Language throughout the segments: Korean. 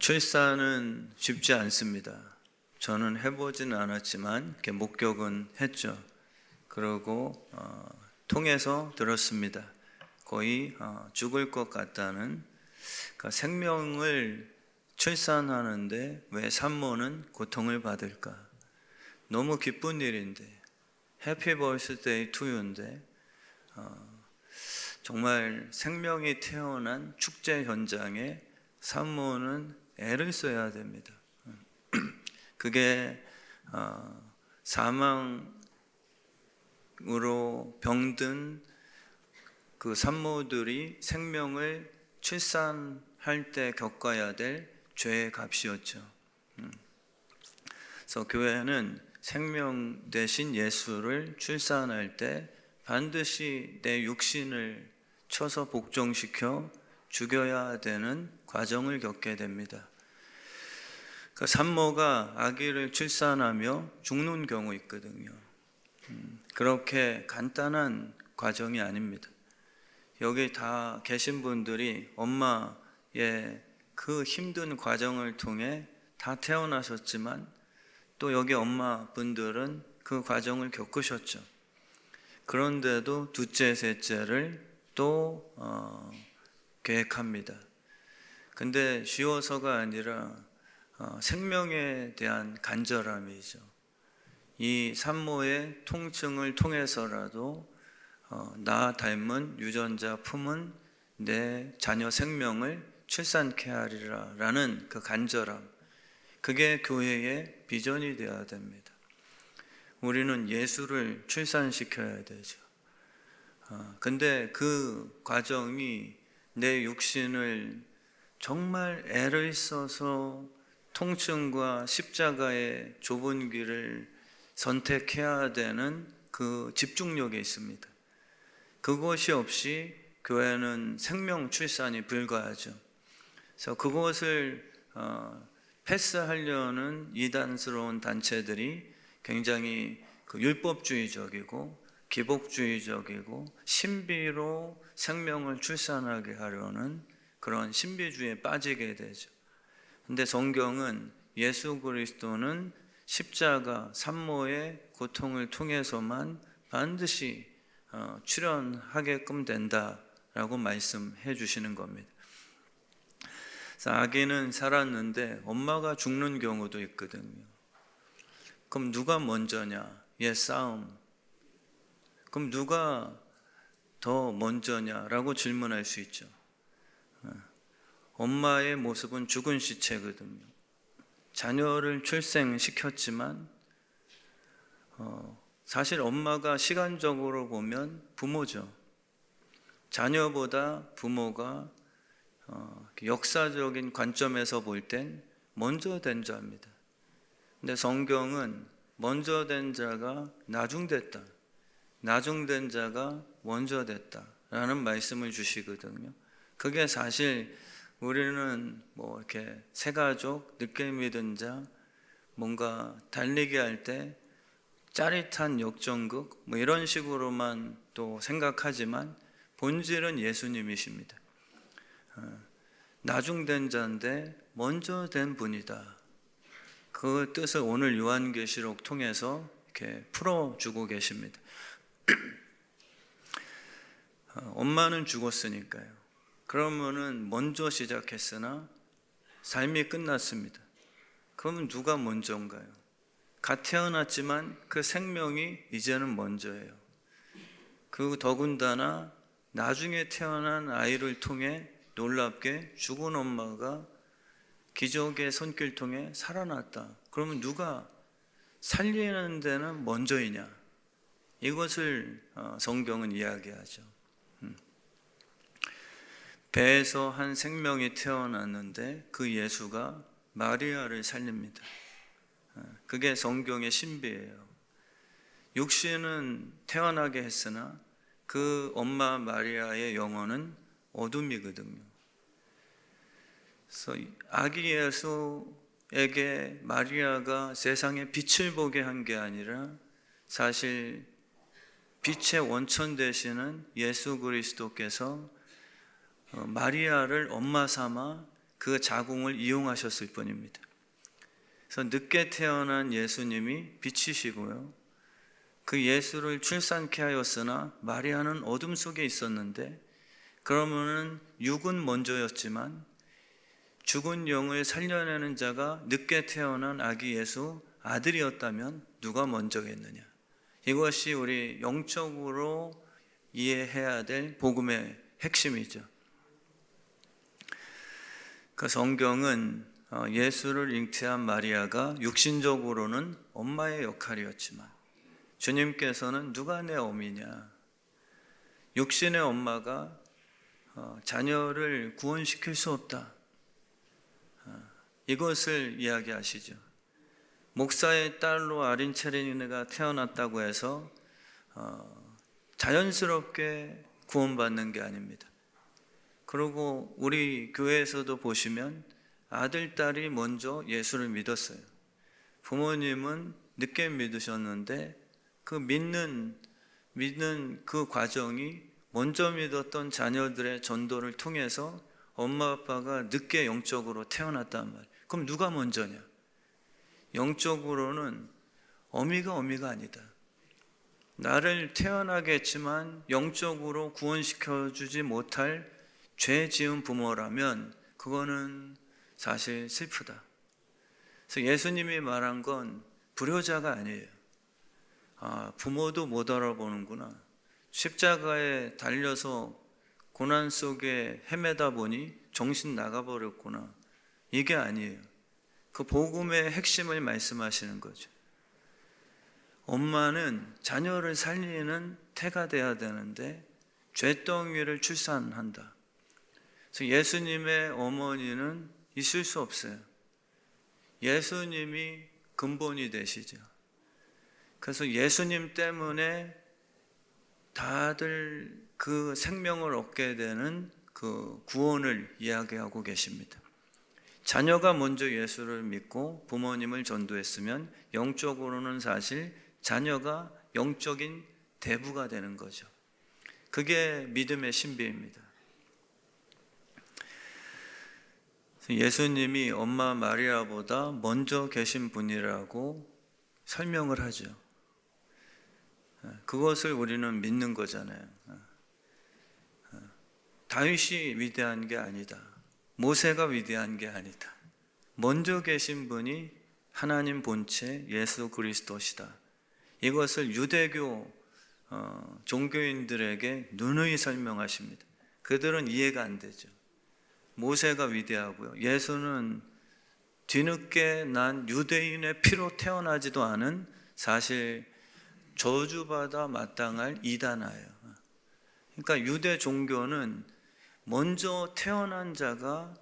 출산은 쉽지 않습니다. 저는 해보지는 않았지만 이렇게 목격은 했죠. 그리고 통해서 들었습니다. 거의 죽을 것 같다는, 그러니까 생명을 출산하는데 왜 산모는 고통을 받을까? 너무 기쁜 일인데, 해피 버스데이 투유인데 정말 생명이 태어난 축제 현장에 산모는 애를 써야 됩니다. 그게 사망으로 병든 그 산모들이 생명을 출산할 때 겪어야 될 죄의 값이었죠. 그래서 교회는 생명 대신 예수를 출산할 때 반드시 내 육신을 쳐서 복종시켜 죽여야 되는 과정을 겪게 됩니다. 그 산모가 아기를 출산하며 죽는 경우 있거든요. 그렇게 간단한 과정이 아닙니다. 여기 다 계신 분들이 엄마의 그 힘든 과정을 통해 다 태어나셨지만 또 여기 엄마분들은 그 과정을 겪으셨죠. 그런데도 둘째, 셋째를 또 계획합니다. 근데 쉬워서가 아니라 생명에 대한 간절함이죠. 이 산모의 통증을 통해서라도 나 닮은 유전자 품은 내 자녀 생명을 출산케 하리라 라는 그 간절함, 그게 교회의 비전이 되어야 됩니다. 우리는 예수를 출산시켜야 되죠. 근데 그 과정이 내 육신을 정말 애를 써서 통증과 십자가의 좁은 길을 선택해야 되는 그 집중력에 있습니다. 그것이 없이 교회는 생명 출산이 불가하죠. 그래서 그것을 패스하려는 이단스러운 단체들이 굉장히 율법주의적이고 기복주의적이고 신비로 생명을 출산하게 하려는 그런 신비주의에 빠지게 되죠. 근데 성경은 예수 그리스도는 십자가 산모의 고통을 통해서만 반드시 출현하게끔 된다라고 말씀해 주시는 겁니다. 아기는 살았는데 엄마가 죽는 경우도 있거든요. 그럼 누가 먼저냐? 싸움. 그럼 누가 더 먼저냐라고 질문할 수 있죠. 엄마의 모습은 죽은 시체거든요. 자녀를 출생시켰지만 사실 엄마가 시간적으로 보면 부모죠. 자녀보다 부모가 역사적인 관점에서 볼 땐 먼저 된 자입니다. 근데 성경은 먼저 된 자가 나중됐다, 나중된 자가 먼저 됐다 라는 말씀을 주시거든요. 그게 사실 우리는 이렇게 새가족, 늦게 믿은 자, 뭔가 달리기 할 때 짜릿한 역전극 이런 식으로만 또 생각하지만 본질은 예수님이십니다. 나중된 자인데 먼저 된 분이다. 그 뜻을 오늘 요한계시록 통해서 이렇게 풀어주고 계십니다. 엄마는 죽었으니까요. 그러면은 먼저 시작했으나 삶이 끝났습니다. 그러면 누가 먼저인가요? 갓 태어났지만 그 생명이 이제는 먼저예요. 그 더군다나 나중에 태어난 아이를 통해 놀랍게 죽은 엄마가 기적의 손길 통해 살아났다. 그러면 누가 살리는 데는 먼저이냐? 이것을 성경은 이야기하죠. 배에서 한 생명이 태어났는데 그 예수가 마리아를 살립니다. 그게 성경의 신비예요. 육신은 태어나게 했으나 그 엄마 마리아의 영혼은 어둠이거든요. 그래서 아기 예수에게 마리아가 세상에 빛을 보게 한 게 아니라 사실 빛의 원천 되시는 예수 그리스도께서 마리아를 엄마 삼아 그 자궁을 이용하셨을 뿐입니다. 그래서 늦게 태어난 예수님이 빛이시고요. 그 예수를 출산케 하였으나 마리아는 어둠 속에 있었는데, 그러면은 육은 먼저였지만 죽은 영을 살려내는 자가 늦게 태어난 아기 예수 아들이었다면 누가 먼저겠느냐? 이것이 우리 영적으로 이해해야 될 복음의 핵심이죠. 그 성경은 예수를 잉태한 마리아가 육신적으로는 엄마의 역할이었지만 주님께서는 누가 내 어미냐? 육신의 엄마가 자녀를 구원시킬 수 없다. 이것을 이야기하시죠. 목사의 딸로 아린체리니가 태어났다고 해서 자연스럽게 구원받는 게 아닙니다. 그리고 우리 교회에서도 보시면 아들, 딸이 먼저 예수를 믿었어요. 부모님은 늦게 믿으셨는데 그 믿는 그 과정이 먼저 믿었던 자녀들의 전도를 통해서 엄마 아빠가 늦게 영적으로 태어났단 말이에요. 그럼 누가 먼저냐? 영적으로는 어미가 아니다. 나를 태어나게 했지만 영적으로 구원시켜주지 못할 죄 지은 부모라면 그거는 사실 슬프다. 그래서 예수님이 말한 건 불효자가 아니에요. 부모도 못 알아보는구나. 십자가에 달려서 고난 속에 헤매다 보니 정신 나가버렸구나. 이게 아니에요. 그 복음의 핵심을 말씀하시는 거죠. 엄마는 자녀를 살리는 태가 돼야 되는데 쇳덩이를 출산한다. 그래서 예수님의 어머니는 있을 수 없어요. 예수님이 근본이 되시죠. 그래서 예수님 때문에 다들 그 생명을 얻게 되는 그 구원을 이야기하고 계십니다. 자녀가 먼저 예수를 믿고 부모님을 전도했으면 영적으로는 사실 자녀가 영적인 대부가 되는 거죠. 그게 믿음의 신비입니다. 예수님이 엄마 마리아보다 먼저 계신 분이라고 설명을 하죠. 그것을 우리는 믿는 거잖아요. 다윗이 위대한 게 아니다. 모세가 위대한 게 아니다. 먼저 계신 분이 하나님 본체 예수 그리스도시다. 이것을 유대교 종교인들에게 누누이 설명하십니다. 그들은 이해가 안 되죠. 모세가 위대하고요. 예수는 뒤늦게 난 유대인의 피로 태어나지도 않은 사실 저주받아 마땅할 이단아예요. 그러니까 유대 종교는 먼저 태어난 자가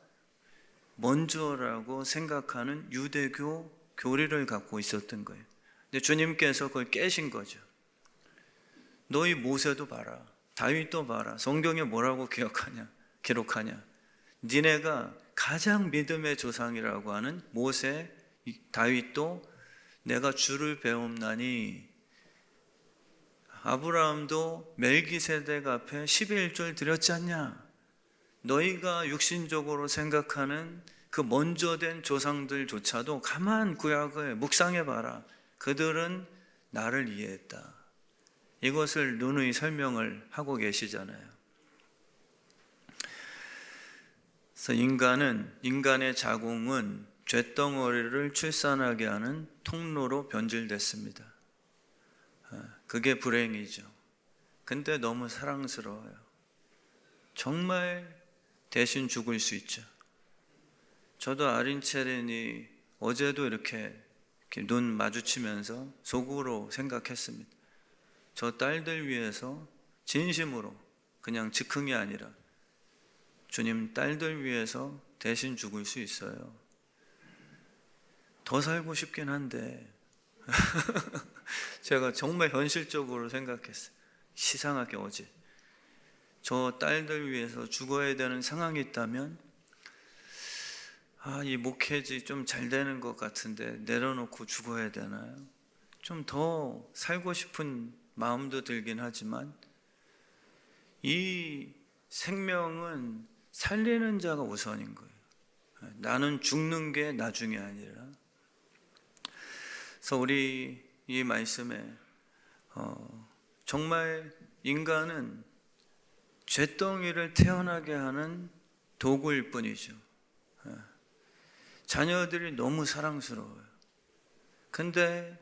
먼저라고 생각하는 유대교 교리를 갖고 있었던 거예요. 근데 주님께서 그걸 깨신 거죠. 너희 모세도 봐라. 다윗도 봐라. 성경에 뭐라고 기록하냐. 니네가 가장 믿음의 조상이라고 하는 모세, 다윗도 내가 주를 배움나니 아브라함도 멜기세덱 앞에 11조를 드렸지 않냐? 너희가 육신적으로 생각하는 그 먼저 된 조상들조차도 가만 구약을 묵상해봐라. 그들은 나를 이해했다. 이것을 누누이 설명을 하고 계시잖아요. 그래서 인간의 자궁은 쇳덩어리를 출산하게 하는 통로로 변질됐습니다. 그게 불행이죠. 근데 너무 사랑스러워요. 정말 대신 죽을 수 있죠. 저도 아린체렌이 어제도 이렇게 눈 마주치면서 속으로 생각했습니다. 저 딸들 위해서 진심으로 그냥 즉흥이 아니라 주님 딸들 위해서 대신 죽을 수 있어요. 더 살고 싶긴 한데 제가 정말 현실적으로 생각했어요. 시상하게 어제 저 딸들 위해서 죽어야 되는 상황이 있다면 이 목회지 좀 잘 되는 것 같은데 내려놓고 죽어야 되나요? 좀 더 살고 싶은 마음도 들긴 하지만 이 생명은 살리는 자가 우선인 거예요. 나는 죽는 게 나중이 아니라. 그래서 우리 이 말씀에 정말 인간은 잿덩이를 태어나게 하는 도구일 뿐이죠. 자녀들이 너무 사랑스러워요. 근데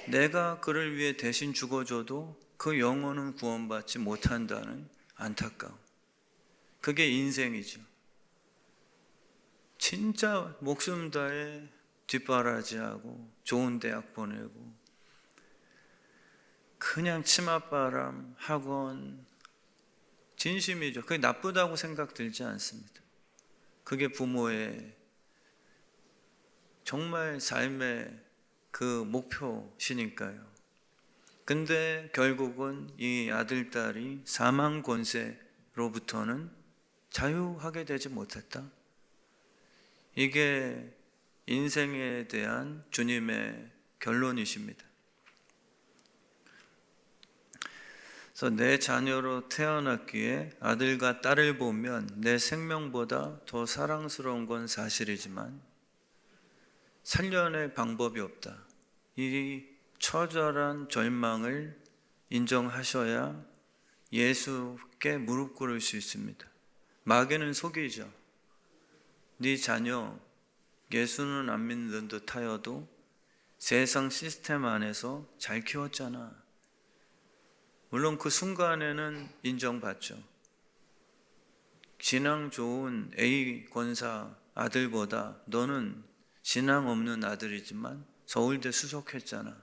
내가 그를 위해 대신 죽어줘도 그 영혼은 구원받지 못한다는 안타까움. 그게 인생이죠. 진짜 목숨 다해 뒷바라지하고 좋은 대학 보내고 그냥 치맛바람, 학원, 진심이죠. 그게 나쁘다고 생각 들지 않습니다. 그게 부모의 정말 삶의 그 목표시니까요. 근데 결국은 이 아들, 딸이 사망 권세로부터는 자유하게 되지 못했다. 이게 인생에 대한 주님의 결론이십니다. 그래서 내 자녀로 태어났기에 아들과 딸을 보면 내 생명보다 더 사랑스러운 건 사실이지만 살려낼 방법이 없다. 이 처절한 절망을 인정하셔야 예수께 무릎 꿇을 수 있습니다. 마귀는 속이죠. 네 자녀 예수는 안 믿는 듯 하여도 세상 시스템 안에서 잘 키웠잖아. 물론 그 순간에는 인정받죠. 신앙 좋은 A 권사 아들보다 너는 신앙 없는 아들이지만 서울대 수석했잖아.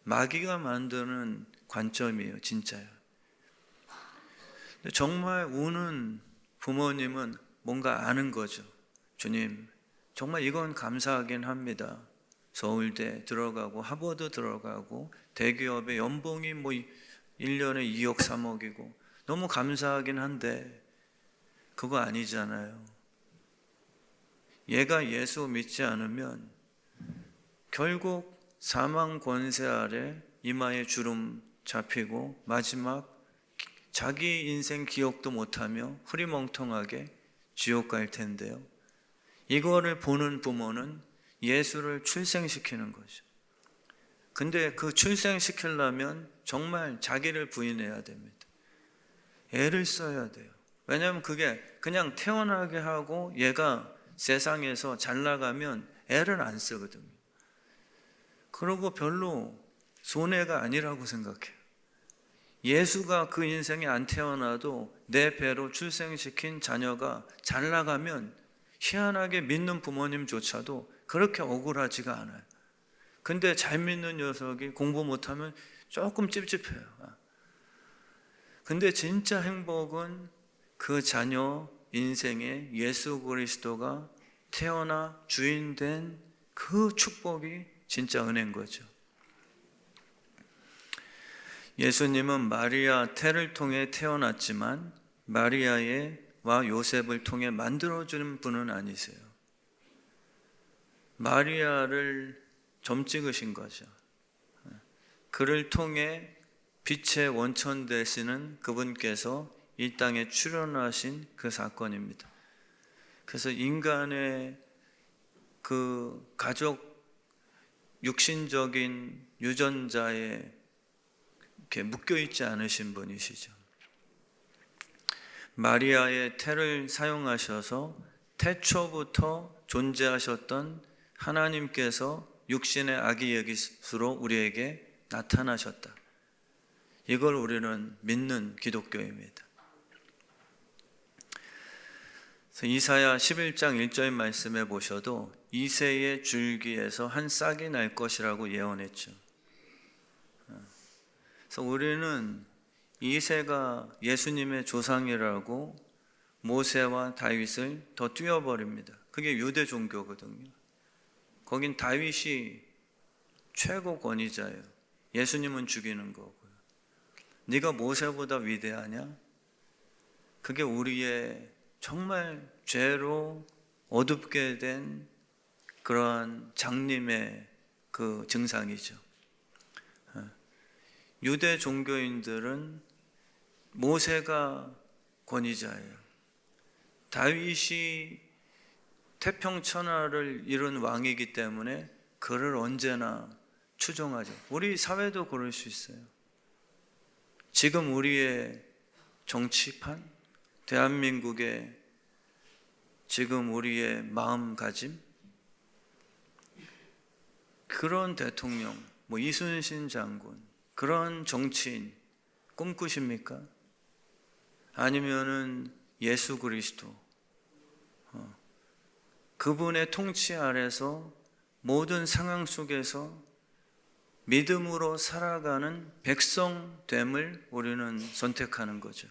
마귀가 만드는 관점이에요, 진짜요. 정말 우는 부모님은 뭔가 아는 거죠. 주님, 정말 이건 감사하긴 합니다. 서울대 들어가고 하버드 들어가고 대기업의 연봉이 1년에 2억 3억이고 너무 감사하긴 한데 그거 아니잖아요. 얘가 예수 믿지 않으면 결국 사망 권세 아래 이마에 주름 잡히고 마지막 자기 인생 기억도 못하며 흐리멍텅하게 지옥 갈 텐데요. 이거를 보는 부모는 예수를 출생시키는 거죠. 근데 그 출생시키려면 정말 자기를 부인해야 됩니다. 애를 써야 돼요. 왜냐하면 그게 그냥 태어나게 하고 얘가 세상에서 잘 나가면 애를 안 쓰거든요. 그러고 별로 손해가 아니라고 생각해요. 예수가 그 인생에 안 태어나도 내 배로 출생시킨 자녀가 잘 나가면 희한하게 믿는 부모님조차도 그렇게 억울하지가 않아요. 근데 잘 믿는 녀석이 공부 못하면 조금 찝찝해요. 근데 진짜 행복은 그 자녀 인생에 예수 그리스도가 태어나 주인 된 그 축복이 진짜 은혜인 거죠. 예수님은 마리아 태를 통해 태어났지만 마리아와 요셉을 통해 만들어주는 분은 아니세요. 마리아를 점 찍으신 거죠. 그를 통해 빛의 원천 되시는 그분께서 이 땅에 출현하신 그 사건입니다. 그래서 인간의 그 가족 육신적인 유전자에 이렇게 묶여있지 않으신 분이시죠. 마리아의 태를 사용하셔서 태초부터 존재하셨던 하나님께서 육신의 아기 예기스로 우리에게 나타나셨다. 이걸 우리는 믿는 기독교입니다. 이사야 11장 1절 말씀에 보셔도 이새의 줄기에서 한 싹이 날 것이라고 예언했죠. 그래서 우리는 이새가 예수님의 조상이라고 모세와 다윗을 더 띄워버립니다. 그게 유대 종교거든요. 거긴 다윗이 최고 권위자예요. 예수님은 죽이는 거고요. 네가 모세보다 위대하냐? 그게 우리의 정말 죄로 어둡게 된 그러한 장님의 그 증상이죠. 유대 종교인들은 모세가 권위자예요. 다윗이 태평천하를 이룬 왕이기 때문에 그를 언제나 추종하죠. 우리 사회도 그럴 수 있어요. 지금 우리의 정치판, 대한민국의 지금 우리의 마음가짐, 그런 대통령, 이순신 장군, 그런 정치인 꿈꾸십니까? 아니면은 예수 그리스도, 그분의 통치 아래서 모든 상황 속에서 믿음으로 살아가는 백성됨을 우리는 선택하는 거죠.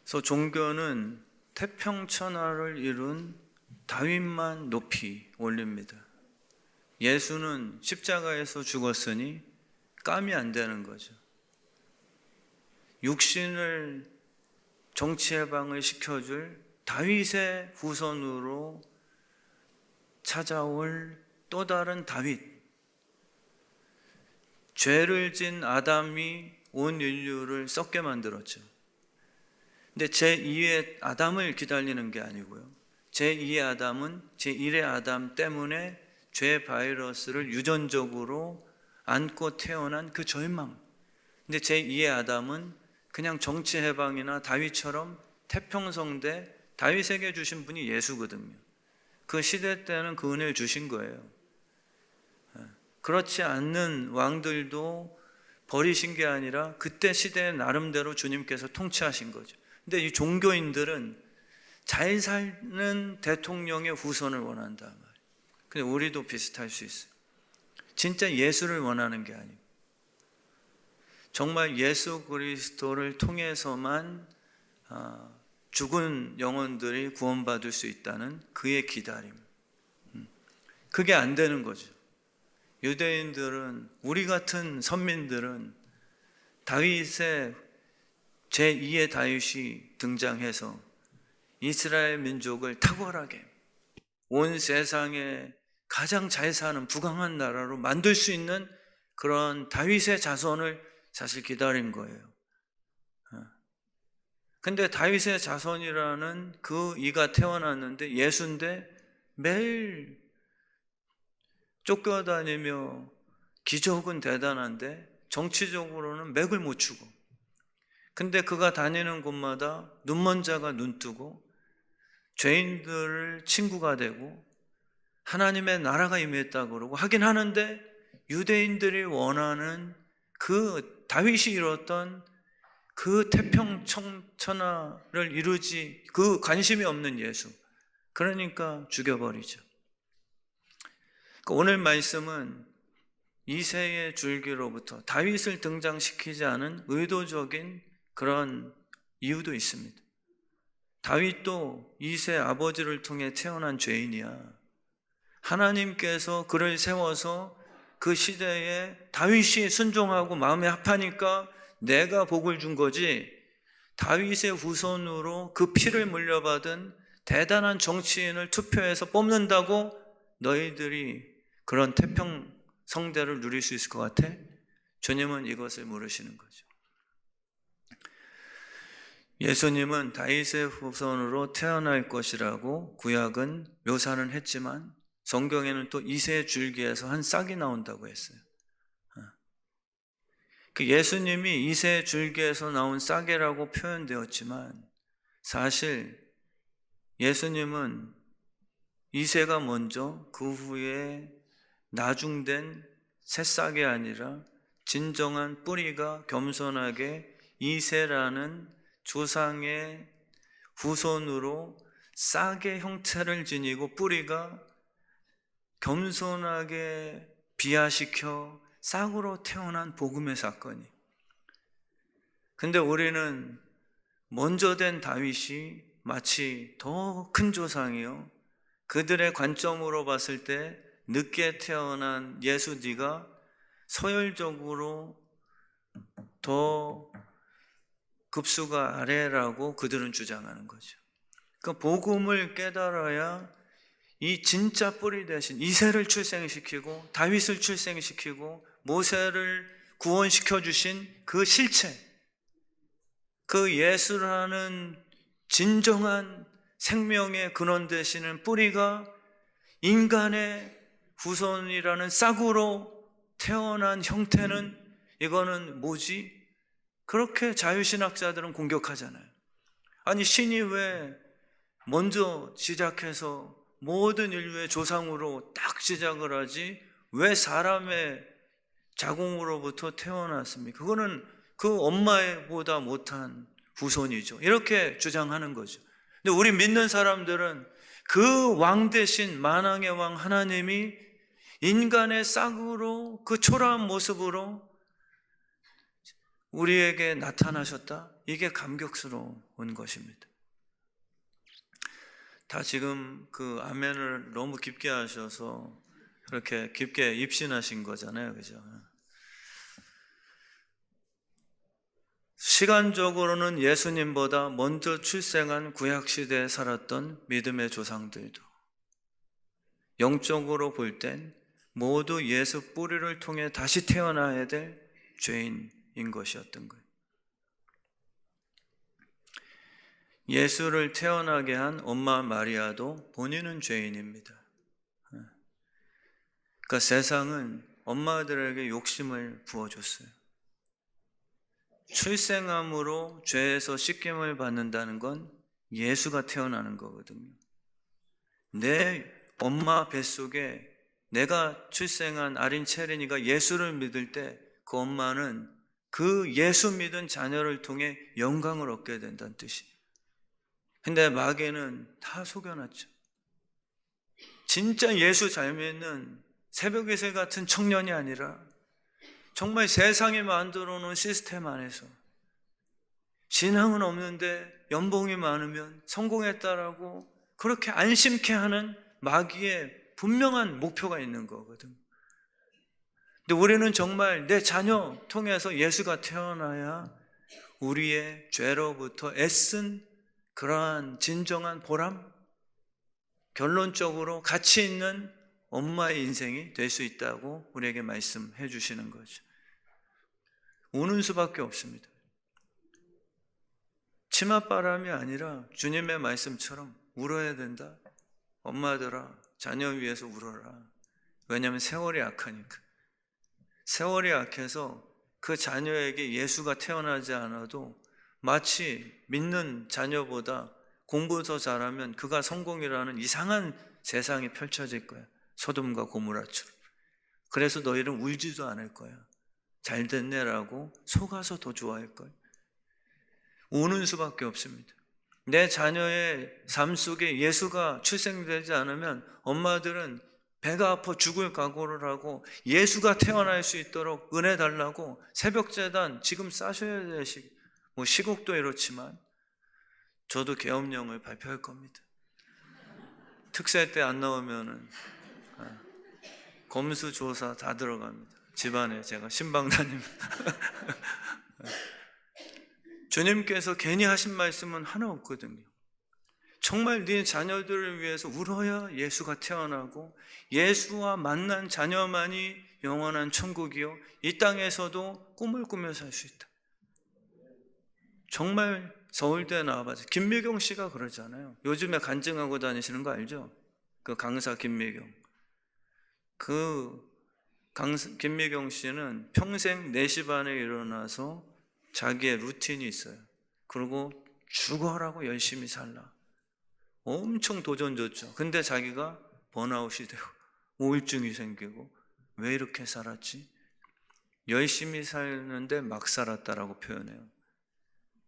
그래서 종교는 태평천하를 이룬 다윗만 높이 올립니다. 예수는 십자가에서 죽었으니 깜이 안 되는 거죠. 육신을 정치해방을 시켜줄 다윗의 후손으로 찾아올 또 다른 다윗, 죄를 진 아담이 온 인류를 썩게 만들었죠. 근데 제2의 아담을 기다리는 게 아니고요, 제2의 아담은 제1의 아담 때문에 죄 바이러스를 유전적으로 안고 태어난 그 절망. 근데 제2의 아담은 그냥 정치 해방이나 다윗처럼 태평성대 다윗에게 주신 분이 예수거든요. 그 시대 때는 그 은혜를 주신 거예요. 그렇지 않는 왕들도 버리신 게 아니라 그때 시대에 나름대로 주님께서 통치하신 거죠. 근데 이 종교인들은 잘 사는 대통령의 후손을 원한단 말이에요. 근데 우리도 비슷할 수 있어요. 진짜 예수를 원하는 게 아니고 정말 예수 그리스도를 통해서만 죽은 영혼들이 구원받을 수 있다는 그의 기다림. 그게 안 되는 거죠. 유대인들은, 우리 같은 선민들은 다윗의 제2의 다윗이 등장해서 이스라엘 민족을 탁월하게 온 세상에 가장 잘 사는 부강한 나라로 만들 수 있는 그런 다윗의 자손을 사실 기다린 거예요. 근데 다윗의 자손이라는 그 이가 태어났는데 예수인데 매일 쫓겨다니며 기적은 대단한데 정치적으로는 맥을 못 추고, 근데 그가 다니는 곳마다 눈먼 자가 눈 뜨고 죄인들을 친구가 되고 하나님의 나라가 임했다고 그러고 하긴 하는데 유대인들이 원하는 그 다윗이 이뤘던 그 태평천하를 이루지 그 관심이 없는 예수, 그러니까 죽여버리죠. 오늘 말씀은 이새의 줄기로부터 다윗을 등장시키지 않은 의도적인 그런 이유도 있습니다. 다윗도 이새 아버지를 통해 태어난 죄인이야. 하나님께서 그를 세워서 그 시대에 다윗이 순종하고 마음에 합하니까 내가 복을 준 거지, 다윗의 후손으로 그 피를 물려받은 대단한 정치인을 투표해서 뽑는다고 너희들이 그런 태평성대를 누릴 수 있을 것 같아? 주님은 이것을 모르시는 거죠. 예수님은 다윗의 후손으로 태어날 것이라고 구약은 묘사는 했지만 성경에는 또 이새의 줄기에서 한 싹이 나온다고 했어요. 그 예수님이 이새의 줄기에서 나온 싹이라고 표현되었지만 사실 예수님은 이새가 먼저 그 후에 나중된 새싹이 아니라 진정한 뿌리가 겸손하게 이새라는 조상의 후손으로 싹의 형태를 지니고 뿌리가 겸손하게 비하시켜 싹으로 태어난 복음의 사건이. 근데 우리는 먼저 된 다윗이 마치 더 큰 조상이요, 그들의 관점으로 봤을 때 늦게 태어난 예수 네가 서열적으로 더 급수가 아래라고 그들은 주장하는 거죠. 그 복음을 깨달아야 이 진짜 뿌리 대신 이새를 출생시키고 다윗을 출생시키고 모세를 구원시켜 주신 그 실체, 그 예수라는 진정한 생명의 근원 되시는 뿌리가 인간의 후손이라는 싹으로 태어난 형태는 이거는 뭐지? 그렇게 자유신학자들은 공격하잖아요. 아니 신이 왜 먼저 시작해서 모든 인류의 조상으로 딱 시작을 하지 왜 사람의 자궁으로부터 태어났습니까? 그거는 그 엄마보다 못한 후손이죠. 이렇게 주장하는 거죠. 근데 우리 믿는 사람들은 그 왕 대신 만왕의 왕 하나님이 인간의 싹으로 그 초라한 모습으로 우리에게 나타나셨다? 이게 감격스러운 것입니다. 다 지금 그 아멘을 너무 깊게 하셔서 그렇게 깊게 입신하신 거잖아요. 그죠? 시간적으로는 예수님보다 먼저 출생한 구약시대에 살았던 믿음의 조상들도 영적으로 볼 땐 모두 예수 뿌리를 통해 다시 태어나야 될 죄인인 것이었던 거예요. 예수를 태어나게 한 엄마 마리아도 본인은 죄인입니다. 그러니까 세상은 엄마들에게 욕심을 부어줬어요. 출생함으로 죄에서 씻김을 받는다는 건 예수가 태어나는 거거든요. 내 엄마 뱃속에 내가 출생한 아린 체린이가 예수를 믿을 때 그 엄마는 그 예수 믿은 자녀를 통해 영광을 얻게 된다는 뜻이에요. 근데 마귀는 다 속여놨죠. 진짜 예수 잘 믿는 새벽이슬 같은 청년이 아니라 정말 세상이 만들어 놓은 시스템 안에서 신앙은 없는데 연봉이 많으면 성공했다라고 그렇게 안심케 하는 마귀의 분명한 목표가 있는 거거든. 근데 우리는 정말 내 자녀 통해서 예수가 태어나야 우리의 죄로부터 애쓴 그러한 진정한 보람, 결론적으로 가치 있는 엄마의 인생이 될 수 있다고 우리에게 말씀해 주시는 거죠. 우는 수밖에 없습니다. 치맛바람이 아니라 주님의 말씀처럼 울어야 된다. 엄마들아, 자녀 위해서 울어라. 왜냐하면 세월이 약하니까. 세월이 약해서 그 자녀에게 예수가 태어나지 않아도 마치 믿는 자녀보다 공부 더 잘하면 그가 성공이라는 이상한 세상이 펼쳐질 거야. 소돔과 고모라처럼. 그래서 너희는 울지도 않을 거야. 잘 됐네라고 속아서 더 좋아할 거야. 우는 수밖에 없습니다. 내 자녀의 삶 속에 예수가 출생되지 않으면 엄마들은 배가 아파 죽을 각오를 하고 예수가 태어날 수 있도록 은혜 달라고 새벽제단 지금 싸셔야 될 시국도 이렇지만 저도 계엄령을 발표할 겁니다. 특세 때 안 나오면은 검수조사 다 들어갑니다. 집안에 제가 신방다님. 주님께서 괜히 하신 말씀은 하나 없거든요. 정말 네 자녀들을 위해서 울어야 예수가 태어나고 예수와 만난 자녀만이 영원한 천국이요 이 땅에서도 꿈을 꾸며 살 수 있다. 정말 서울대 나와봐서 김미경 씨가 그러잖아요. 요즘에 간증하고 다니시는 거 알죠? 그 강사 김미경. 김미경 씨는 평생 4시 반에 일어나서 자기의 루틴이 있어요. 그리고 죽어라고 열심히 살라. 엄청 도전줬죠. 근데 자기가 번아웃이 되고 우울증이 생기고 왜 이렇게 살았지? 열심히 살는데 막 살았다라고 표현해요.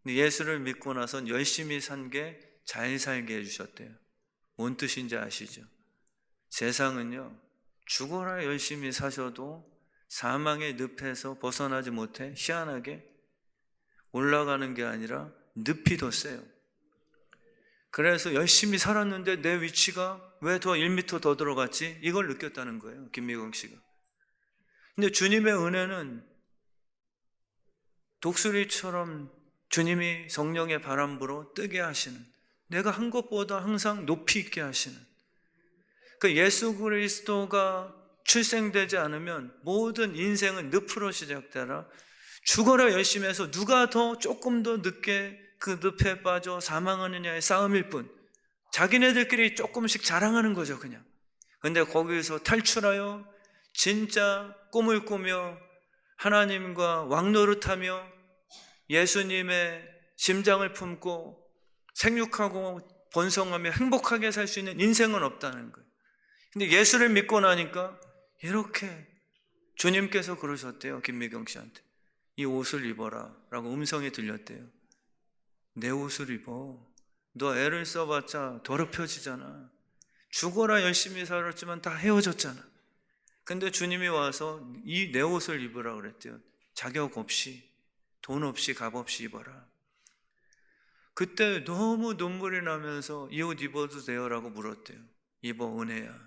근데 예수를 믿고 나선 열심히 산 게 잘 살게 해주셨대요. 뭔 뜻인지 아시죠? 세상은요 죽어라 열심히 사셔도 사망의 늪에서 벗어나지 못해 희한하게 올라가는 게 아니라 늪이 더 세요. 그래서 열심히 살았는데 내 위치가 왜 더 1m 더 들어갔지? 이걸 느꼈다는 거예요, 김미경 씨가. 근데 주님의 은혜는 독수리처럼 주님이 성령의 바람 불어 뜨게 하시는, 내가 한 것보다 항상 높이 있게 하시는, 그 예수 그리스도가 출생되지 않으면 모든 인생은 늪으로 시작되라. 죽어라 열심히 해서 누가 더 조금 더 늦게 그 늪에 빠져 사망하느냐의 싸움일 뿐, 자기네들끼리 조금씩 자랑하는 거죠, 그냥. 근데 거기서 탈출하여 진짜 꿈을 꾸며 하나님과 왕노릇하며 예수님의 심장을 품고 생육하고 번성하며 행복하게 살 수 있는 인생은 없다는 거예요. 근데 예수를 믿고 나니까 이렇게 주님께서 그러셨대요, 김미경 씨한테. 이 옷을 입어라 라고 음성이 들렸대요. 내 옷을 입어. 너 애를 써봤자 더럽혀지잖아. 죽어라 열심히 살았지만 다 헤어졌잖아. 근데 주님이 와서 이 내 옷을 입으라 그랬대요. 자격 없이, 돈 없이, 값 없이 입어라. 그때 너무 눈물이 나면서 이 옷 입어도 돼요? 라고 물었대요. 입어, 은혜야.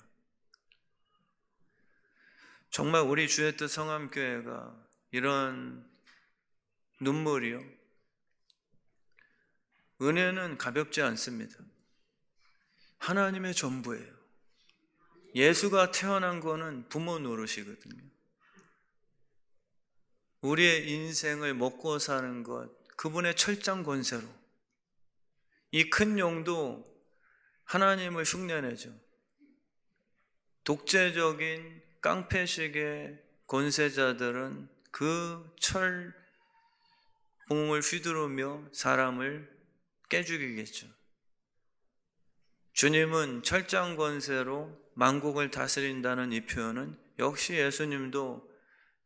정말 우리 주의 뜻 성함교회가 이런 눈물이요, 은혜는 가볍지 않습니다. 하나님의 전부예요. 예수가 태어난 거는 부모 노릇이거든요. 우리의 인생을 먹고 사는 것, 그분의 철장 권세로 이 큰 용도 하나님을 흉내내죠. 독재적인 깡패식의 권세자들은 그 철봉을 휘두르며 사람을 깨죽이겠죠. 주님은 철장 권세로 만국을 다스린다는 이 표현은 역시 예수님도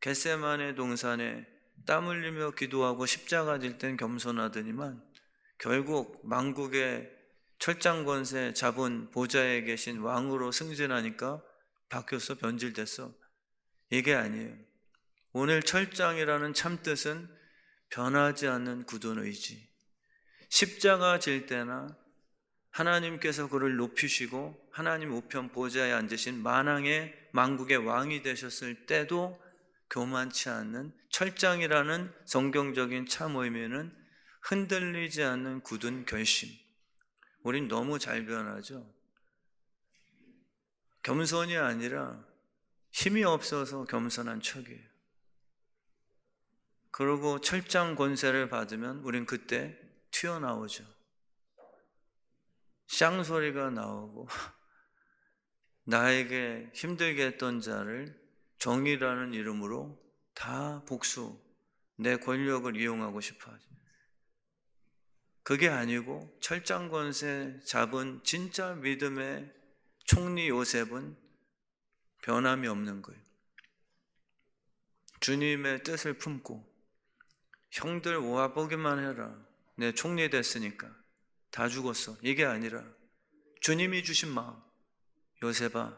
겟세마네 동산에 땀 흘리며 기도하고 십자가 질 땐 겸손하더니만 결국 만국의 철장 권세 잡은 보좌에 계신 왕으로 승진하니까 바뀌었어, 변질됐어. 이게 아니에요. 오늘 철장이라는 참뜻은 변하지 않는 굳은 의지. 십자가 질 때나 하나님께서 그를 높이시고 하나님 우편 보좌에 앉으신 만왕의 만국의 왕이 되셨을 때도 교만치 않는 철장이라는 성경적인 참 의미는 흔들리지 않는 굳은 결심. 우린 너무 잘 변하죠. 겸손이 아니라 힘이 없어서 겸손한 척이에요. 그리고 철장 권세를 받으면 우린 그때 튀어나오죠. 쌍소리가 나오고 나에게 힘들게 했던 자를 정의라는 이름으로 다 복수, 내 권력을 이용하고 싶어 하죠. 그게 아니고 철장 권세 잡은 진짜 믿음의 총리 요셉은 변함이 없는 거예요. 주님의 뜻을 품고 형들 와보기만 해라. 내 총리 됐으니까 다 죽었어. 이게 아니라 주님이 주신 마음. 요셉아,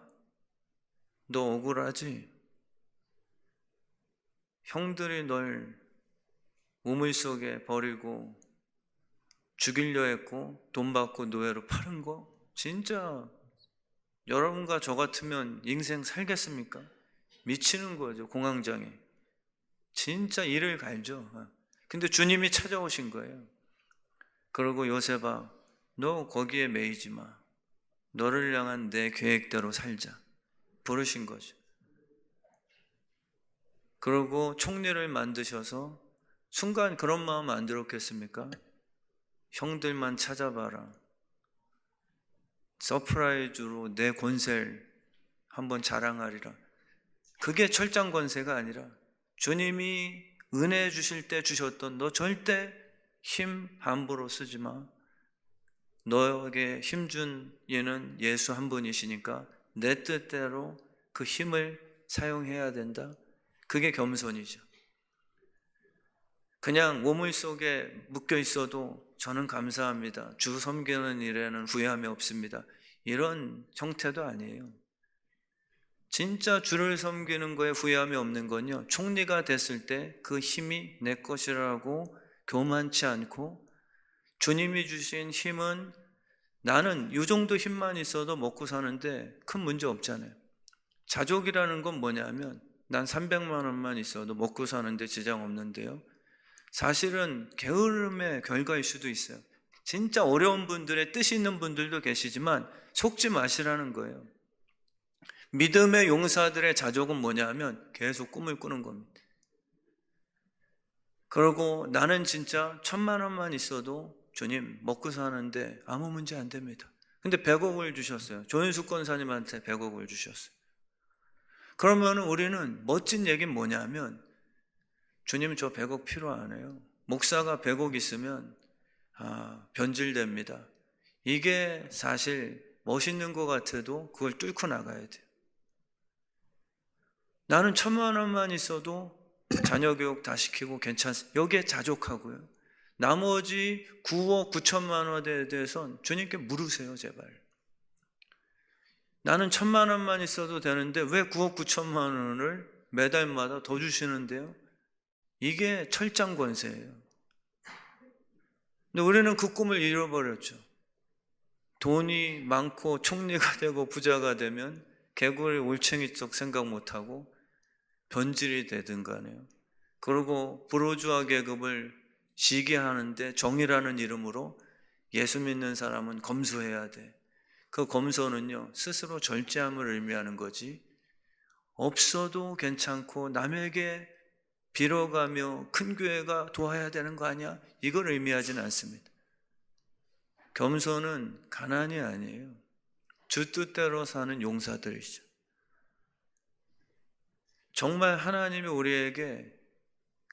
너 억울하지? 형들이 널 우물 속에 버리고 죽이려 했고 돈 받고 노예로 파는 거 진짜 여러분과 저 같으면 인생 살겠습니까? 미치는 거죠. 공황장애. 진짜 이를 갈죠. 근데 주님이 찾아오신 거예요. 그러고 요셉아, 너 거기에 매이지 마. 너를 향한 내 계획대로 살자. 부르신 거죠. 그러고 총리를 만드셔서 순간 그런 마음 안 들었겠습니까? 형들만 찾아봐라. 서프라이즈로 내 권세를 한번 자랑하리라. 그게 철장 권세가 아니라 주님이 은혜 주실 때 주셨던 너 절대 힘 함부로 쓰지 마. 너에게 힘준 얘는 예수 한 분이시니까 내 뜻대로 그 힘을 사용해야 된다. 그게 겸손이죠. 그냥 우물 속에 묶여 있어도 저는 감사합니다. 주 섬기는 일에는 후회함이 없습니다. 이런 형태도 아니에요. 진짜 주를 섬기는 거에 후회함이 없는 건요, 총리가 됐을 때 그 힘이 내 것이라고 교만치 않고 주님이 주신 힘은 나는 이 정도 힘만 있어도 먹고 사는데 큰 문제 없잖아요. 자족이라는 건 뭐냐면 난 300만 원만 있어도 먹고 사는데 지장 없는데요. 사실은 게으름의 결과일 수도 있어요. 진짜 어려운 분들의 뜻이 있는 분들도 계시지만 속지 마시라는 거예요. 믿음의 용사들의 자족은 뭐냐면 계속 꿈을 꾸는 겁니다. 그리고 나는 진짜 1000만 원만 있어도 주님 먹고 사는데 아무 문제 안 됩니다. 근데 100억을 주셨어요. 조인숙 권사님한테 100억을 주셨어요. 그러면 우리는 멋진 얘기는 뭐냐면, 주님 저 100억 필요 안 해요. 목사가 100억 있으면 변질됩니다. 이게 사실 멋있는 것 같아도 그걸 뚫고 나가야 돼요. 나는 1,000만 원만 있어도 자녀 교육 다 시키고 괜찮습니다. 여기에 자족하고요. 나머지 9억 9천만 원에 대해서는 주님께 물으세요, 제발. 나는 1,000만 원만 있어도 되는데 왜 9억 9천만 원을 매달마다 더 주시는데요? 이게 철장 권세예요. 근데 우리는 그 꿈을 잃어버렸죠. 돈이 많고 총리가 되고 부자가 되면 개구리 올챙이적 생각 못하고 변질이 되든 간에요. 그리고 부르주아 계급을 시기하는데 정의라는 이름으로 예수 믿는 사람은 검소해야 돼. 그 검소는요, 스스로 절제함을 의미하는 거지, 없어도 괜찮고 남에게 빌어가며 큰 교회가 도와야 되는 거 아니야? 이걸 의미하지는 않습니다. 겸손은 가난이 아니에요. 주 뜻대로 사는 용사들이죠. 정말 하나님이 우리에게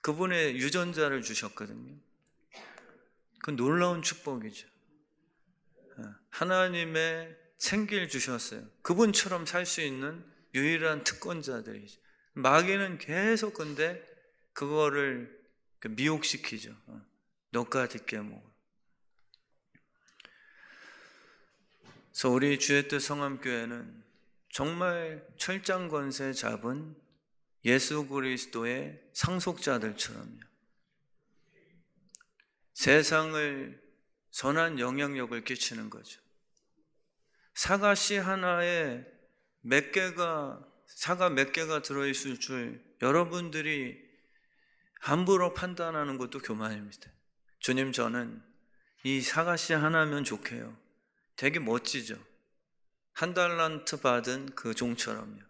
그분의 유전자를 주셨거든요. 그 놀라운 축복이죠. 하나님의 생기를 주셨어요. 그분처럼 살 수 있는 유일한 특권자들이죠. 마귀는 계속 근데 그거를 미혹시키죠. 너가 뒷게 뭐. 그래서 우리 주의 뜻 성함교회는 정말 철장 권세 잡은 예수 그리스도의 상속자들처럼요, 세상을 선한 영향력을 끼치는 거죠. 사과씨 하나에 사과 몇 개가 들어있을 줄 여러분들이 함부로 판단하는 것도 교만입니다. 주님, 저는 이 사과씨 하나면 좋게요. 되게 멋지죠. 1달란트 받은 그 종처럼요.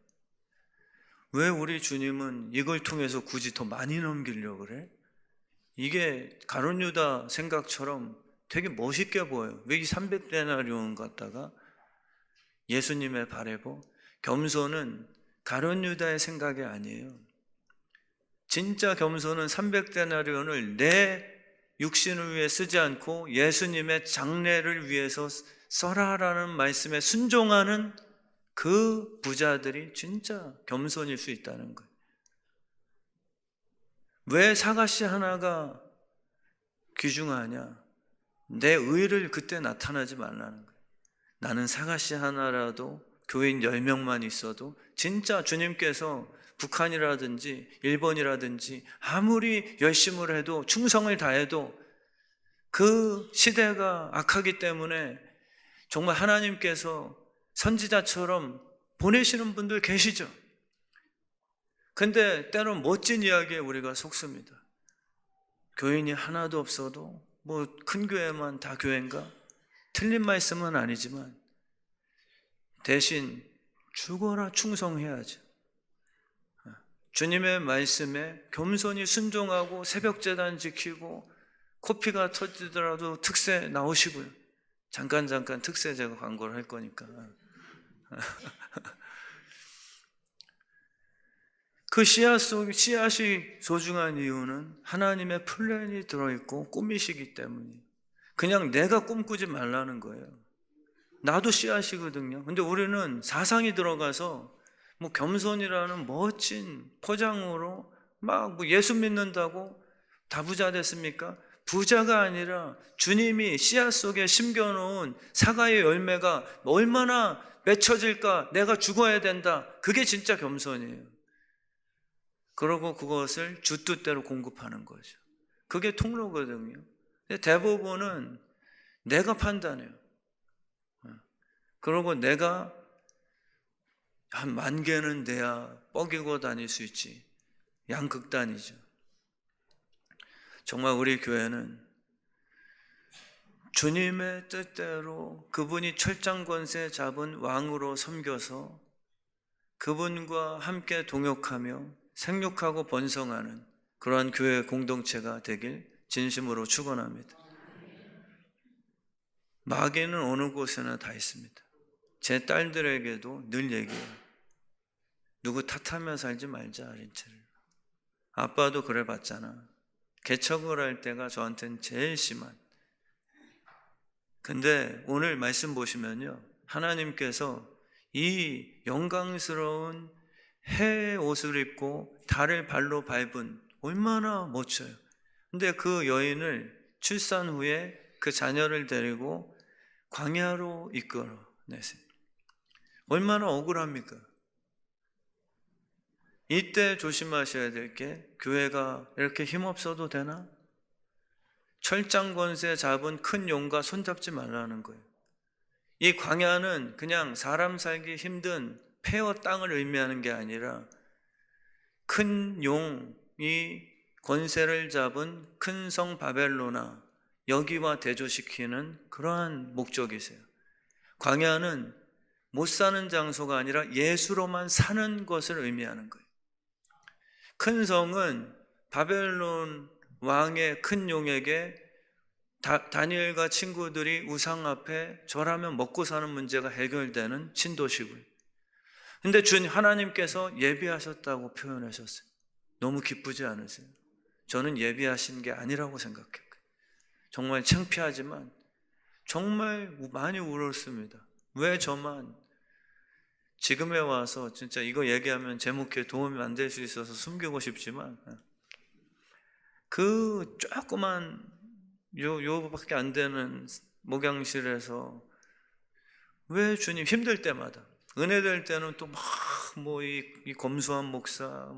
왜 우리 주님은 이걸 통해서 굳이 더 많이 넘기려고 그래? 이게 가룟 유다 생각처럼 되게 멋있게 보여요. 왜 이 300데나리온 갖다가 예수님의 바래보? 겸손은 가룟 유다의 생각이 아니에요. 진짜 겸손은 300데나리온을 내 육신을 위해 쓰지 않고 예수님의 장래를 위해서 써라라는 말씀에 순종하는 그 부자들이 진짜 겸손일 수 있다는 거예요. 왜 사과씨 하나가 귀중하냐? 내 의를 그때 나타나지 말라는 거예요. 나는 사과씨 하나라도 교인 10명만 있어도 진짜 주님께서 북한이라든지 일본이라든지 아무리 열심을 해도 충성을 다해도 그 시대가 악하기 때문에 정말 하나님께서 선지자처럼 보내시는 분들 계시죠. 근데 때론 멋진 이야기에 우리가 속습니다. 교인이 하나도 없어도 뭐 큰 교회만 다 교회인가? 틀린 말씀은 아니지만 대신 죽어라 충성해야죠. 주님의 말씀에 겸손히 순종하고 새벽제단 지키고 코피가 터지더라도 특세 나오시고요. 잠깐 특세 제가 광고를 할 거니까. 그 씨앗이 소중한 이유는 하나님의 플랜이 들어있고 꿈이시기 때문이에요. 그냥 내가 꿈꾸지 말라는 거예요. 나도 씨앗이거든요. 근데 우리는 사상이 들어가서 뭐 겸손이라는 멋진 포장으로 막 뭐 예수 믿는다고 다 부자 됐습니까? 부자가 아니라 주님이 씨앗 속에 심겨놓은 사과의 열매가 얼마나 맺혀질까? 내가 죽어야 된다. 그게 진짜 겸손이에요. 그러고 그것을 주 뜻대로 공급하는 거죠. 그게 통로거든요. 근데 대부분은 내가 판단해요. 그러고 내가 한 10,000개는 돼야 뻐기고 다닐 수 있지. 양극단이죠. 정말 우리 교회는 주님의 뜻대로 그분이 철장권세 잡은 왕으로 섬겨서 그분과 함께 동역하며 생육하고 번성하는 그러한 교회 공동체가 되길 진심으로 축원합니다. 마귀는 어느 곳에나 다 있습니다. 제 딸들에게도 늘 얘기해요. 누구 탓하며 살지 말자, 린체를. 아빠도 그래 봤잖아. 개척을 할 때가 저한테는 제일 심한. 근데 오늘 말씀 보시면요, 하나님께서 이 영광스러운 해 옷을 입고 달을 발로 밟은 얼마나 멋져요. 근데 그 여인을 출산 후에 그 자녀를 데리고 광야로 이끌어내세요. 얼마나 억울합니까? 이때 조심하셔야 될 게, 교회가 이렇게 힘없어도 되나? 철장 권세 잡은 큰 용과 손잡지 말라는 거예요. 이 광야는 그냥 사람 살기 힘든 폐허 땅을 의미하는 게 아니라 큰 용이 권세를 잡은 큰 성 바벨로나 여기와 대조시키는 그러한 목적이세요. 광야는 못 사는 장소가 아니라 예수로만 사는 것을 의미하는 거예요. 큰 성은 바벨론 왕의 큰 용에게 다니엘과 친구들이 우상 앞에 절하면 먹고 사는 문제가 해결되는 신도시고요. 근데 하나님께서 예비하셨다고 표현하셨어요. 너무 기쁘지 않으세요? 저는 예비하신 게 아니라고 생각해요. 정말 창피하지만 정말 많이 울었습니다. 왜 저만? 지금에 와서 진짜 이거 얘기하면 제 목회에 도움이 안 될 수 있어서 숨기고 싶지만, 그 조그만 요밖에 안 되는 목양실에서 왜 주님 힘들 때마다, 은혜 될 때는 또 막 이 검소한 목사,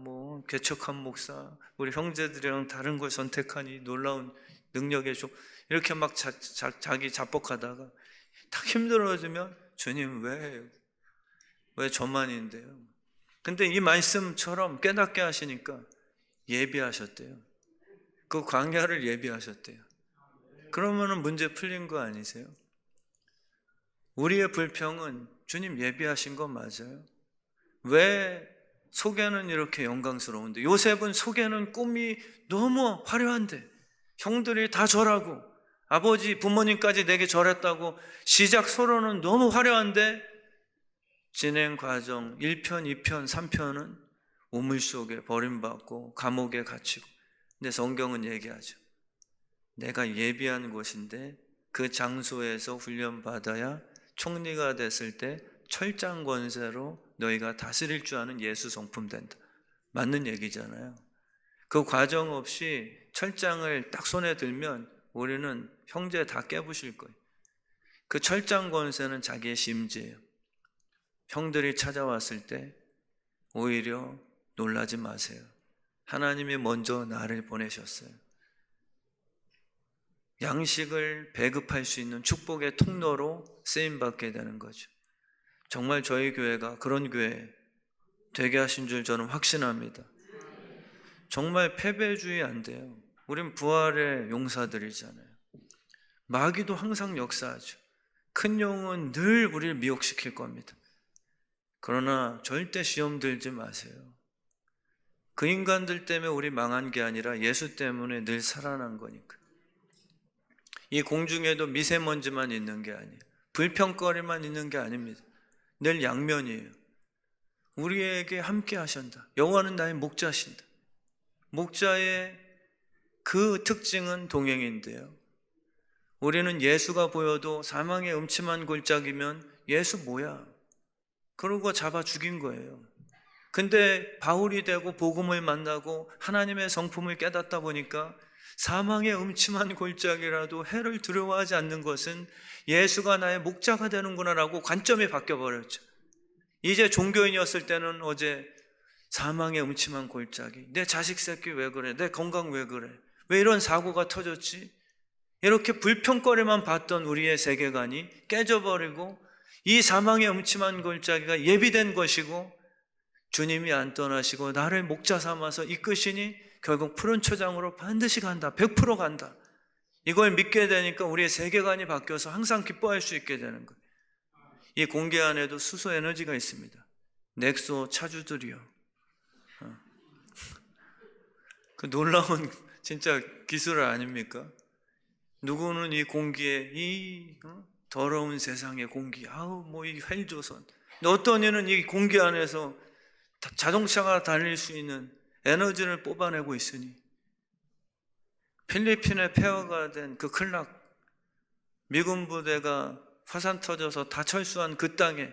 개척한 목사, 우리 형제들이랑 다른 걸 선택하니 놀라운 능력에 좀 이렇게 막 자기 자뻑하다가 딱 힘들어지면 주님 왜 저만인데요? 근데 이 말씀처럼 깨닫게 하시니까 예비하셨대요. 그 광야를 예비하셨대요. 그러면은 문제 풀린 거 아니세요? 우리의 불평은 주님 예비하신 거 맞아요? 왜 속에는 이렇게 영광스러운데, 요셉은 속에는 꿈이 너무 화려한데, 형들이 다 절하고 아버지 부모님까지 내게 절했다고 시작 서론은 너무 화려한데 진행 과정 1편, 2편, 3편은 우물 속에 버림받고 감옥에 갇히고. 근데 성경은 얘기하죠. 내가 예비한 곳인데 그 장소에서 훈련받아야 총리가 됐을 때 철장 권세로 너희가 다스릴 줄 아는 예수 성품 된다. 맞는 얘기잖아요. 그 과정 없이 철장을 딱 손에 들면 우리는 형제 다 깨부실 거예요. 그 철장 권세는 자기의 심지예요. 형들이 찾아왔을 때 오히려 놀라지 마세요. 하나님이 먼저 나를 보내셨어요. 양식을 배급할 수 있는 축복의 통로로 쓰임받게 되는 거죠. 정말 저희 교회가 그런 교회 되게 하신 줄 저는 확신합니다. 정말 패배주의 안 돼요. 우린 부활의 용사들이잖아요. 마귀도 항상 역사하죠. 큰 용은 늘 우리를 미혹시킬 겁니다. 그러나 절대 시험 들지 마세요. 그 인간들 때문에 우리 망한 게 아니라 예수 때문에 늘 살아난 거니까. 이 공중에도 미세먼지만 있는 게 아니에요. 불평거리만 있는 게 아닙니다. 늘 양면이에요. 우리에게 함께 하신다. 여호와는 나의 목자신다. 목자의 그 특징은 동행인데요. 우리는 예수가 보여도 사망의 음침한 골짜기면 예수 뭐야? 그러고 잡아 죽인 거예요. 근데 바울이 되고 복음을 만나고 하나님의 성품을 깨닫다 보니까 사망의 음침한 골짜기라도 해를 두려워하지 않는 것은 예수가 나의 목자가 되는구나라고 관점이 바뀌어버렸죠. 이제 종교인이었을 때는 어제 사망의 음침한 골짜기, 내 자식 새끼 왜 그래? 내 건강 왜 그래? 왜 이런 사고가 터졌지? 이렇게 불평거리만 봤던 우리의 세계관이 깨져버리고 이 사망의 음침한 골짜기가 예비된 것이고 주님이 안 떠나시고 나를 목자 삼아서 이끄시니 결국 푸른 초장으로 반드시 간다. 100% 간다. 이걸 믿게 되니까 우리의 세계관이 바뀌어서 항상 기뻐할 수 있게 되는 거예요. 이 공기 안에도 수소 에너지가 있습니다. 넥소 차주들이요. 그 놀라운 진짜 기술 아닙니까? 누구는 이 공기에 더러운 세상의 공기, 뭐 이 헬조선. 어떤 이는 이 공기 안에서 자동차가 달릴 수 있는 에너지를 뽑아내고 있으니, 필리핀에 폐허가 된 그 클락, 미군 부대가 화산 터져서 다 철수한 그 땅에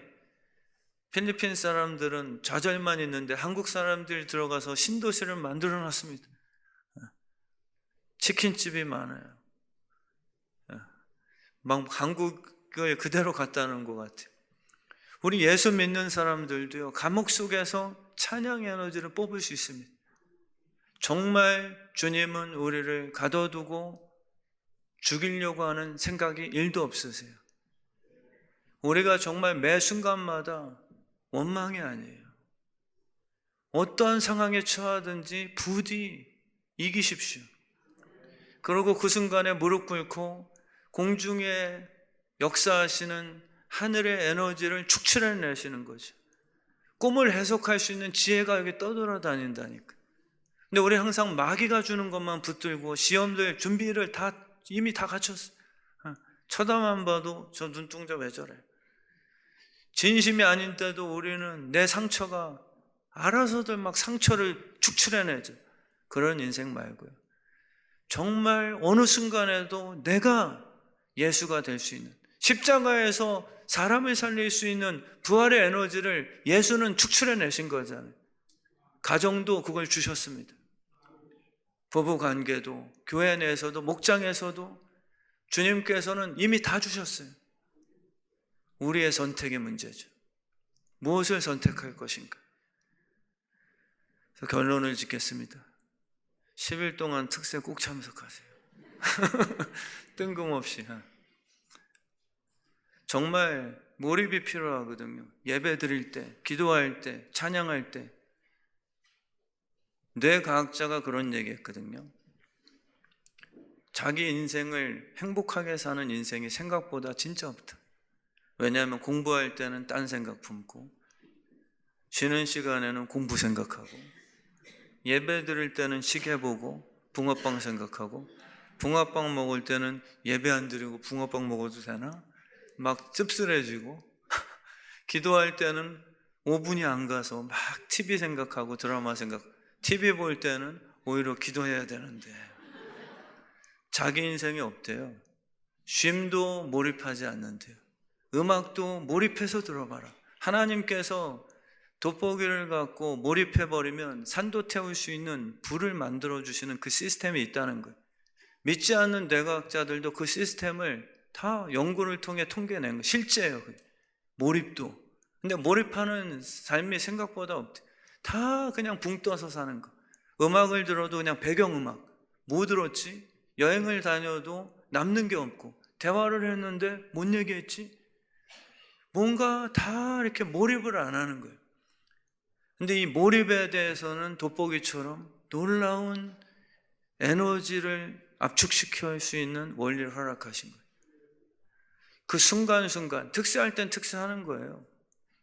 필리핀 사람들은 좌절만 있는데 한국 사람들이 들어가서 신도시를 만들어 놨습니다. 치킨집이 많아요. 막 한국을 그대로 갖다는 것 같아요. 우리 예수 믿는 사람들도요, 감옥 속에서 찬양 에너지를 뽑을 수 있습니다. 정말 주님은 우리를 가둬두고 죽이려고 하는 생각이 1도 없으세요. 우리가 정말 매 순간마다 원망이 아니에요. 어떠한 상황에 처하든지 부디 이기십시오. 그리고 그 순간에 무릎 꿇고 공중에 역사하시는 하늘의 에너지를 축출해내시는 거죠. 꿈을 해석할 수 있는 지혜가 여기 떠돌아다닌다니까. 근데 우리 항상 마귀가 주는 것만 붙들고 시험들 준비를 이미 다 갖췄어. 쳐다만 봐도 저 눈동자 왜 저래? 진심이 아닌데도 우리는 내 상처가 알아서들 막 상처를 축출해내죠. 그런 인생 말고요. 정말 어느 순간에도 내가 예수가 될 수 있는, 십자가에서 사람을 살릴 수 있는 부활의 에너지를 예수는 축출해내신 거잖아요. 가정도 그걸 주셨습니다. 부부관계도, 교회 내에서도, 목장에서도 주님께서는 이미 다 주셨어요. 우리의 선택의 문제죠. 무엇을 선택할 것인가? 그래서 결론을 짓겠습니다. 10일 동안 특세 꼭 참석하세요. 뜬금없이. 정말 몰입이 필요하거든요. 예배 드릴 때, 기도할 때, 찬양할 때. 뇌과학자가 그런 얘기했거든요. 자기 인생을 행복하게 사는 인생이 생각보다 진짜 없다. 왜냐하면 공부할 때는 딴 생각 품고, 쉬는 시간에는 공부 생각하고, 예배 드릴 때는 시계 보고 붕어빵 생각하고, 붕어빵 먹을 때는 예배 안 드리고 붕어빵 먹어도 되나? 막 씁쓸해지고, 기도할 때는 5분이 안 가서 막 TV 생각하고 드라마 생각, TV 볼 때는 오히려 기도해야 되는데 자기 인생이 없대요. 쉼도 몰입하지 않는데요. 음악도 몰입해서 들어봐라. 하나님께서 돋보기를 갖고 몰입해버리면 산도 태울 수 있는 불을 만들어주시는 그 시스템이 있다는 거예요. 믿지 않는 뇌과학자들도 그 시스템을 다 연구를 통해 통계낸 거예요. 실제예요. 몰입도. 근데 몰입하는 삶이 생각보다 없대. 다 그냥 붕 떠서 사는 거. 음악을 들어도 그냥 배경음악. 뭐 들었지? 여행을 다녀도 남는 게 없고, 대화를 했는데 뭔 얘기했지? 뭔가 다 이렇게 몰입을 안 하는 거예요. 근데 이 몰입에 대해서는 돋보기처럼 놀라운 에너지를 압축시킬 수 있는 원리를 허락하신 거예요. 그 순간순간, 특세할 땐 특세하는 거예요.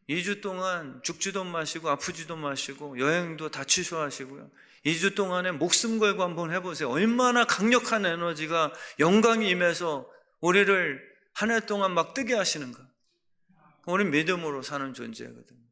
2주 동안 죽지도 마시고 아프지도 마시고 여행도 다 취소하시고요. 2주 동안에 목숨 걸고 한번 해보세요. 얼마나 강력한 에너지가, 영광이 임해서 우리를 한 해 동안 막 뜨게 하시는가. 우린 믿음으로 사는 존재거든요.